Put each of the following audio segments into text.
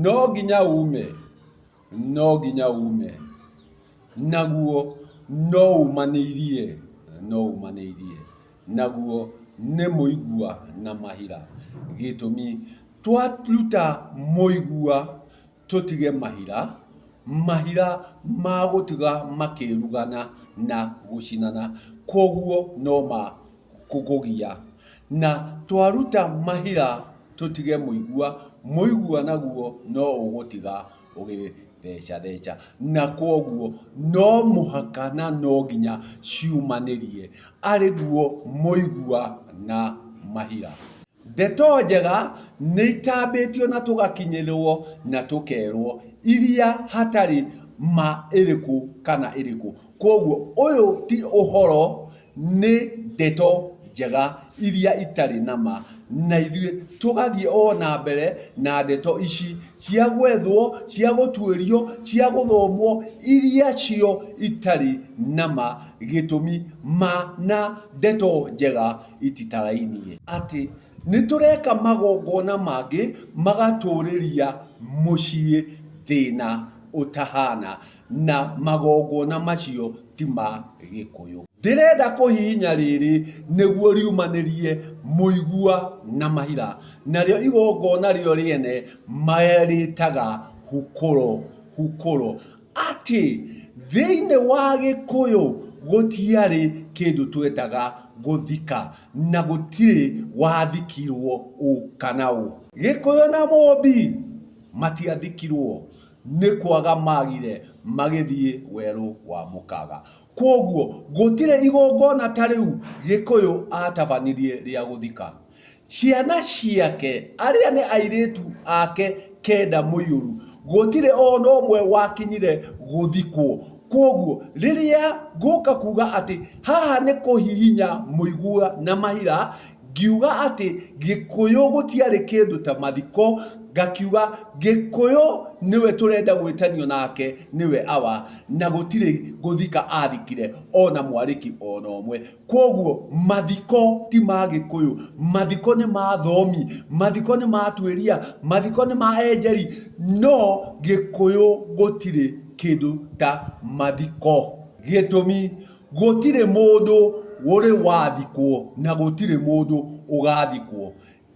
no ginya ume, no ginya ume, naguo no umanĩirie, no umanĩirie, naguo nĩ mũigua na mahira. Gĩtũmi twaruta mũigua tũtige mahira, mahira ma gũtiga makĩrugana na gũcinana, koguo no makũgũgia. Na twaruta mahira tũtige mũigua, mũigua naguo no ũgũtiga ũgĩthecatheca, na koguo no mũhaka na no nginya ciumanĩrie, arĩguo mũigua na mahira. Ndeto njega nĩ itambĩtio na tũgakinyĩrwo na tũkerwo iria hatarĩ ma ĩrĩkũ kana ĩrĩkũ. Koguo ũyũ ti ũhoro, nĩ ndeto njega iria itarĩ na ma, na ithuĩ tũgathiĩ o na mbere na ndeto ici cia gwethwo, cia gũtuĩrio, cia gũthomwo iria cio itarĩ na ma. Gĩtũmi ma na ndeto njega ititarainie. Atĩ nĩ tũreka magongona mangĩ magatũrĩria mũciĩ thĩna ũtahana, na magongona macio ti ma Gĩkũyũ. Ndĩrenda kũhihinya rĩrĩ nĩguo riumanĩrie mũigua na mahira, narĩo igongona rĩo rĩene marĩtaga hukũro, hukũro. Atĩ thĩinĩ wa Gĩkũyũ gũtiarĩ kĩndũ twetaga gũthika, na gũtirĩ wathikirwo ũ kana ũ. Gĩkũyũ na Mũmbi matiathikirwo, nĩ kwaga magire magĩthiĩ werũ wa mũkaga. Koguo gũtirĩ igongona ta rĩu Gĩkũyũ atabanirie rĩa gũthika. Ciana ciake arĩa nĩ airĩtu ake kenda mũiyũru, gũtirĩ ona ũmwe wakinyire gũthikwo. Koguo rĩrĩa ngũka kuga atĩ haha nĩ kũhihinya mũigua na mahira, ngiuga atĩ Gĩkũyũ gũtiarĩ kĩndũ ta mathiko, ngakiuga Gĩkũyũ nĩwe tũrenda gwĩtanio nake nĩwe awa, na gũtirĩ gũthika athikire ona mwarĩki ona ũmwe. Koguo mathiko ti ma Gĩkũyũ, mathiko nĩ ma thomi, mathiko nĩ ma tuĩria, mathiko nĩ ma enjeri, no Gĩkũyũ gũtirĩ kĩndũ ta mathiko. Gĩtũmi gũtirĩ mũndũ ũrĩ wathikwo na gũtirĩ mũndũ ũgathikwo.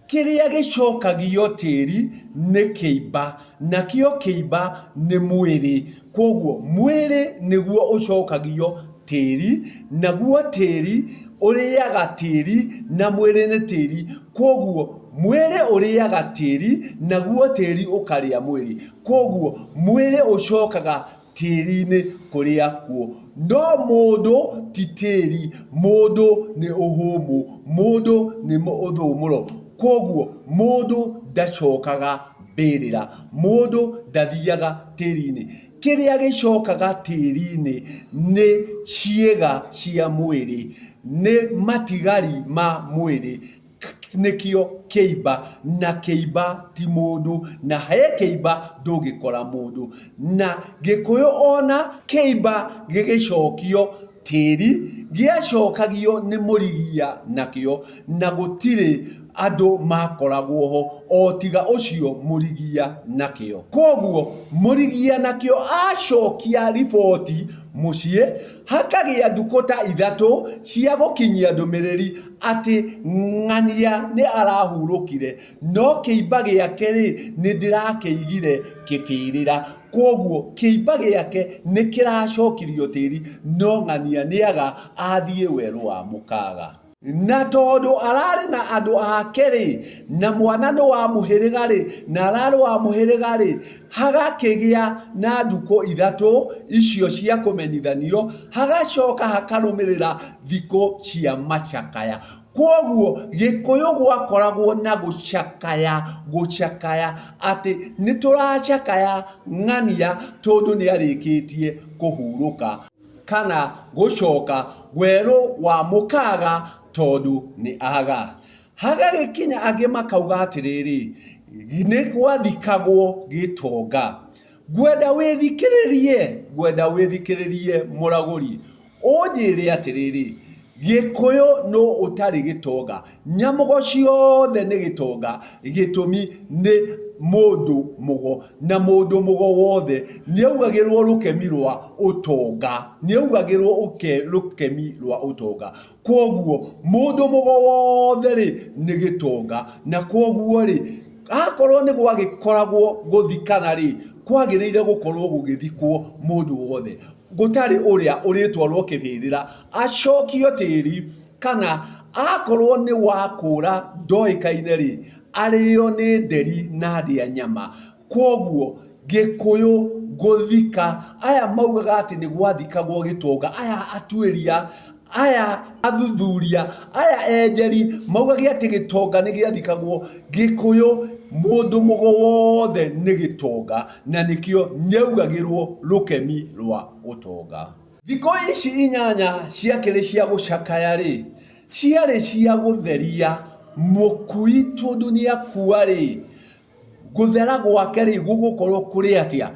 Kĩrĩa gĩcokagio tĩri nĩ kĩimba, nakĩo kĩimba nĩ mwĩrĩ. Koguo mwĩrĩ nĩguo ũcokagio tĩri, naguo tĩri ũrĩaga tĩri, na mwĩrĩ nĩ tĩri. Koguo mwĩrĩ ũrĩaga tĩri, naguo tĩri ũkarĩa mwĩrĩ. Koguo mwĩrĩ ũcokaga tĩri-inĩ kũrĩa kuo, no mũndũ ti tĩri, mũndũ nĩ ũhũmũ, mũndũ nĩ ũthũmũro. Koguo mũndũ ndacokaga mbĩrĩra, mũndũ ndathiaga tĩri-inĩ. Kĩrĩa gĩcokaga tĩri-inĩ nĩ ciĩga cia mwĩrĩ, nĩ matigari ma mwĩrĩ, nĩkĩo kĩimba, na kĩimba ti mũndũ, na he kĩimba ndũngĩkora mũndũ. Na Gĩkũyũ ona kĩimba gĩgĩcokio tĩri, gĩacokagio nĩ mũrigia nakĩo, na gũtirĩ andũ makoragwo ho o tiga ũcio mũrigia nakĩo. Koguo mũrigia nakĩo acokia riboti mũciĩ, hakagĩa ndukũ ta ithatũ cia gũkinyia ndũmĩrĩri atĩ ng'ania nĩ arahurũkire, no kĩimba gĩake rĩ nĩ ndĩrakĩigire kĩbĩrĩra. Koguo kĩimba gĩake nĩ kĩracokirio tĩri, no ng'ania nĩaga athiĩ werũ wa mũkaga. Na tondũ ararĩ na andũ ake rĩ, na mwana nĩ wa mũhĩrĩga rĩ, na ararĩ wa mũhĩrĩga rĩ, hagakĩgĩa na ndukũ ithatũ icio cia kũmenyithanio, hagacoka hakarũmĩrĩra thikũ cia macakaya. Koguo Gĩkũyũ gwakoragwo na gũcakaya, gũcakaya atĩ nĩ tũracakaya ng'ania tondũ nĩ arĩkĩtie kũhurũka, kana gũcoka werũ wa mũkaga tondũ nĩ aga. Hagagĩkinya angĩ makauga atĩrĩrĩ, nĩ gwathikagwo gĩtonga. Ngwenda wĩthikĩrĩrie mũragũri, ũnjĩre atĩrĩrĩ, Gĩkũyũ no ũtarĩ gĩtonga, nyamũgo ciothe nĩ gĩtonga. Gĩtũmi nĩ mundu mugo na mundu mugo wothe nieugagirwo rukemi rwa utonga nieugagirwo rukemi rwa utonga koguo mundu mugo wothe ri ni gitonga na koguo ri akorwo ni gwagikoragwo guthikana ri kwagiriire gukorwo gugithikwo mundu wothe gutari uria uritwarwo kibirira acokio tiri kana akorwo ni wakura ndoikaine ri ariyo ni nderi na ndia nyama koguo gikuyu guthika aya maugaga ati ni gwathikagwo gitonga aya atwiria aya athuthuria aya enjeri maugaga ati gitonga ni giathikagwo gikuyu mundu mugo wothe ni gitonga na nikio nieugagirwo rukemi rwa utonga. Thiko ici inyanya ciakiri cia gucakaya ri ciari cia gutheria mukui tondu ni akua ri guthera gwake ri gugukorwo kuri atia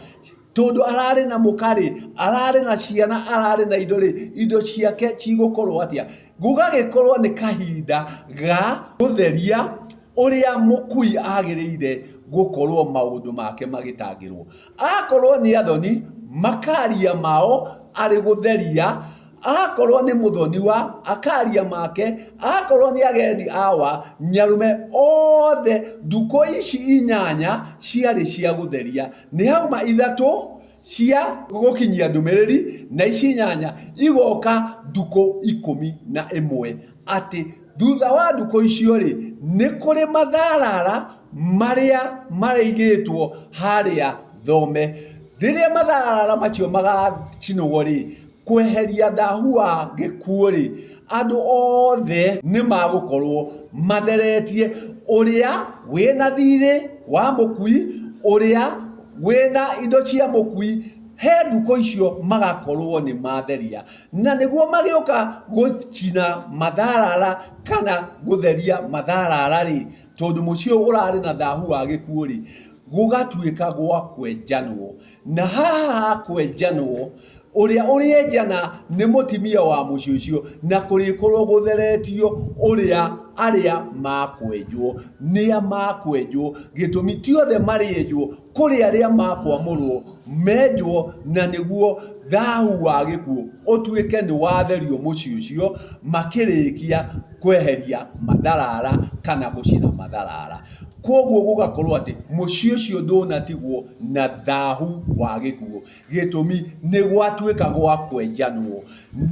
tondu arari na mukari arari na ciana arari na indo ciake cigukorwo atia gugagikorwo ni kahinda ga gutheria uria mukui agiriire gukorwo maundu make magitangirwo akorwo ni athoni makaria mao ari gutheria akorwo ni muthoni wa akaria make akorwo ni agendi awa nyarume othe nduko ici inyanya ciari cia gutheria ni hauma ithatu cia gukinyia ndumiriri na ici inyanya igoka nduko 11 ati thutha wa nduko icio ri ni kuri matharara maria maraigitwo haria thome riria matharara macio magacinwo ri kweheria thahu wa gikuo ri andu othe ni magukorwo matheretie uria wina thiri wa mukui uria wina indo cia mukui he nduko icio magakorwo ni matheria na niguo magioka gucina matharara kana gutheria matharara ri tondu mucio urari na thahu wa gikuo ri gugatuika gwa kwenjanwo na haha kwenjanwo uria urienjana ni mutimia wa mucio ucio na kurikorwo gutheretio uria aria makwenjwo nia makwenjwo gitumi tiothe marienjwo kuri aria makwamurwo menjwo na niguo thahu wa gikuo utuike ni watherio mucio ucio makirikia kweheria matharara kana gucina matharara koguo gugakorwo ati mucio ucio ndunatigwo na thahu wa gikuo gitumi ni gwatuika gwa kwenjanwo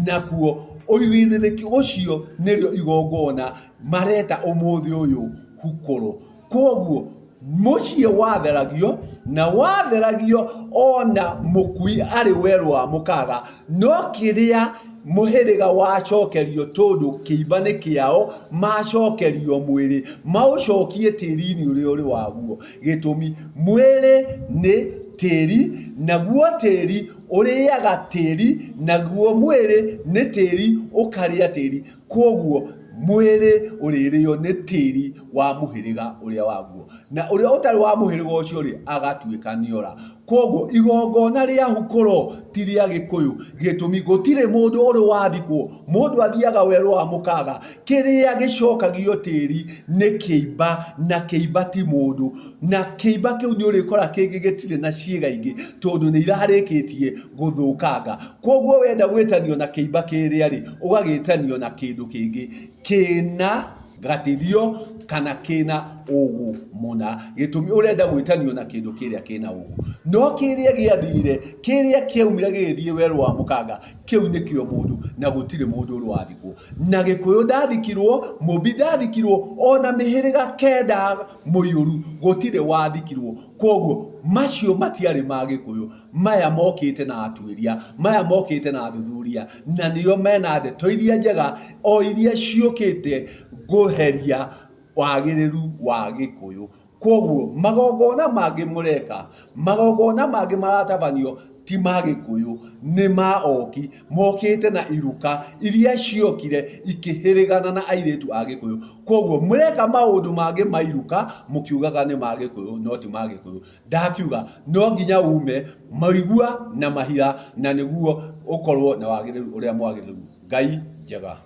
nakuo uiwiriki ucio nirio igongona mareta umuthi uyu hukuru koguo mucie watheragio na watheragio ona mukui ari werwa mukaga no kiria muhiriga wacokerio tondu kiibane kiao macokerio mwiri maucokie tirini uri waguo gitumi mwiri ni tiri naguo tiri uriaga tiri naguo mwiri ni tiri ukaria tiri koguo mwiri uririo ni tiri wa muhiriga uria waguo na uria utari wa muhiriga ucio ri agatuika niora koguo igongona ria hukuro tiria gikuyu gitumi gutire mundu uri wathikwo mundu athiaga weru wa mukaga kiria gicokagio tiri ni kiiba na kiiba ti mundu na kiiba kiu ni uri kora kingi gitire na ciiga ingi tondu ni irarikitie guthukanga koguo wenda gwitanio na kiiba kiria ri ugagitanio na kindu kingi kina gatirio kana kina ugu muna gitumi urenda gwitanio na kindu kiria kina ugu no kiria giathire kiria kiaumira githie weru wa mukaga kiu nikio mundu na gutire mundu uri wathikwo na gikuyu ndathikirwo mubi ndathikirwo ona mihiriga kenda muyuru gutire wathikirwo koguo macio matiari magikuyu maya mokite na atwiria maya mokite na athuthuria na niyo mena ndeto iria njega o iria ciukite guheria wagiriru wa gikuyu koguo magongona mangi mureka magongona mangi maratabanio ti magikuyu ni maoki mokite na iruka iria ciokire ikihirigana na airetu agikuyu koguo mureka maundu mangi mairuka mukiugaga ni magikuyu no ti magikuyu ndakiuga no nginya ume maigua na mahira na niguo ukorwo na wagiriru uria mwagiriru Ngai njega.